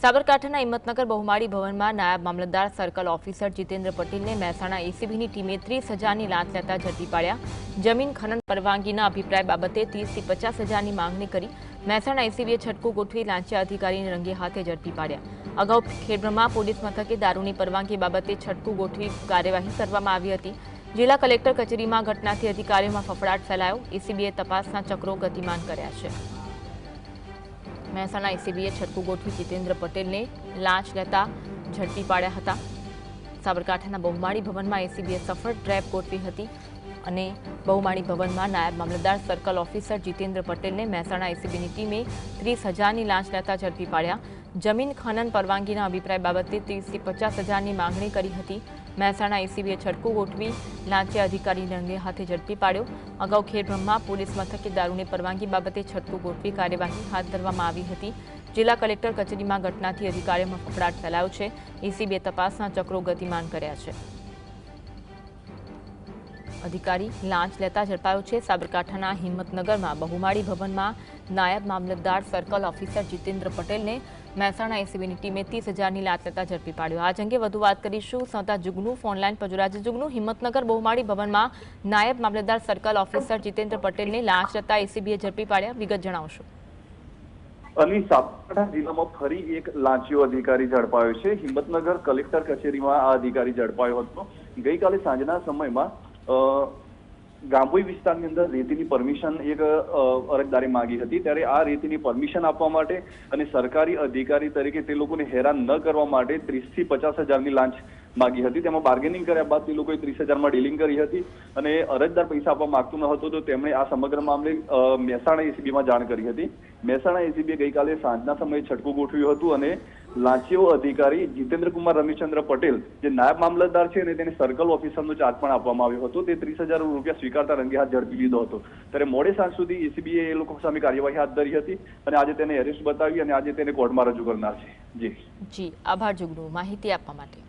સાબરકાંઠાના હિંમતનગર બહુમાળી ભવનમાં નાયબ મામલતદાર સર્કલ ઓફિસર જીતેન્દ્ર પટેલને મહેસાણા એસીબીની ટીમે 30,000ની લાંચ લેતા ઝડપી પાડ્યા। જમીન ખનન પરવાનગીના અભિપ્રાય બાબતે 30,000થી 50,000ની માંગણી કરી મહેસાણા એસીબીએ છટકું ગોઠવી લાંચિયા અધિકારીને રંગે હાથે ઝડપી પાડ્યા। અગાઉ ખેડબ્રહ્મા પોલીસ મથકે દારૂની પરવાનગી બાબતે છટકું ગોઠવી કાર્યવાહી કરવામાં આવી હતી। જિલ્લા કલેક્ટર કચેરીમાં ઘટનાથી અધિકારીઓમાં ફફડાટ ફેલાયો। એસીબીએ તપાસના ચક્રો ગતિમાન કર્યા છે। મહેસાણા એસીબીએ છટકું ગોઠવી જીતેન્દ્ર પટેલને લાંચ લેતા ઝડપી પાડ્યા હતા। સાબરકાંઠાના બહુમાળી ભવનમાં એસીબીએ સફળ ટ્રેપ ગોઠવી હતી અને બહુમાળી ભવનમાં નાયબ મામલતદાર સર્કલ ઓફિસર જીતેન્દ્ર પટેલને મહેસાણા એસીબીની ટીમે 30,000ની લાંચ લેતા ઝડપી પાડ્યા। જમીન ખનન પરવાનગીના અભિપ્રાય બાબતે 30,000થી 50,000ની માંગણી કરી હતી। મહેસાણા એસીબીએ છટકું ગોઠવી લાંચિયા અધિકારીને રંગે હાથે ઝડપી પાડ્યો। અગાઉ ખેડબ્રહ્મા પોલીસ મથકે દારૂની પરવાનગી બાબતે છટકું ગોઠવી કાર્યવાહી હાથ ધરવામાં આવી હતી। જિલ્લા કલેક્ટર કચેરીમાં ઘટનાથી અધિકારીઓમાં ફફડાટ ફેલાયો છે। એસીબીએ તપાસના ચક્રો ગતિમાન કર્યા છે। અધિકારી લાંચ લેતા ઝડપાયો છે। સાબરકાંઠાના હિંમતનગરમાં બહુમાળી ભવનમાં નાયબ મામલતદાર સર્કલ ઓફિસર જીતેન્દ્ર પટેલને મહેસાણા એસીબીની ટીમે 30,000ની લાંચ લેતા ઝડપી પાડ્યો। આ અંગે વધુ વાત કરીશું સંતા જુગનુ ફોનલાઈન પર જોડાયા છે। જુગનુ, હિંમતનગર બહુમાળી ભવનમાં નાયબ મામલતદાર સર્કલ ઓફિસર જીતેન્દ્ર પટેલને લાંચ લેતા એસીબીએ ઝડપી પાડ્યા, વિગત જણાવશો। સાબરકાંઠા જિલ્લામાં ફરી એક લાંચિયો અધિકારી ઝડપાયો છે। હિંમતનગર કલેક્ટર કચેરીમાં આ અધિકારી ઝડપાયો હતો। ગઈકાલે સાંજના સમયમાં ગાંભોઈ વિસ્તારની અંદર રેતીની પરમિશન એક અરજદારે માંગી હતી। ત્યારે આ રેતીની પરમિશન આપવા માટે અને સરકારી અધિકારી તરીકે તે લોકોને હેરાન ન કરવા માટે 30,000થી 50,000ની લાંચ માંગી હતી। તેમાં બાર્ગેનિંગ કર્યા બાદ તે લોકોએ 30,000માં ડીલિંગ કરી હતી અને અરજદાર પૈસા આપવા માંગતું ન હતું તો તેમણે આ સમગ્ર મામલે મહેસાણા એસીબીમાં જાણ કરી હતી। મહેસાણા એસીબીએ ગઈકાલે સાંજના સમયે છટકું ગોઠવ્યું હતું અને લાંચિયો અધિકારી જીતેન્દ્રકુમાર રવિચંદ્ર પટેલ જે નાયબ મામલતદાર છે અને તેને સર્કલ ઓફિસરનો ચાર્જ પણ આપવામાં આવ્યો હતો, તે 30,000 રૂપિયા સ્વીકારતા રંગે હાથ ઝડપી લીધો હતો। ત્યારે મોડે સાંજ સુધી એસીબીએ એ લોકો સામે કાર્યવાહી હાથ ધરી હતી અને આજે તેને એરેસ્ટ બતાવી અને આજે તેને કોર્ટમાં રજૂ કરનાર છે। જી આભાર જુગનુ, માહિતી આપવા માટે।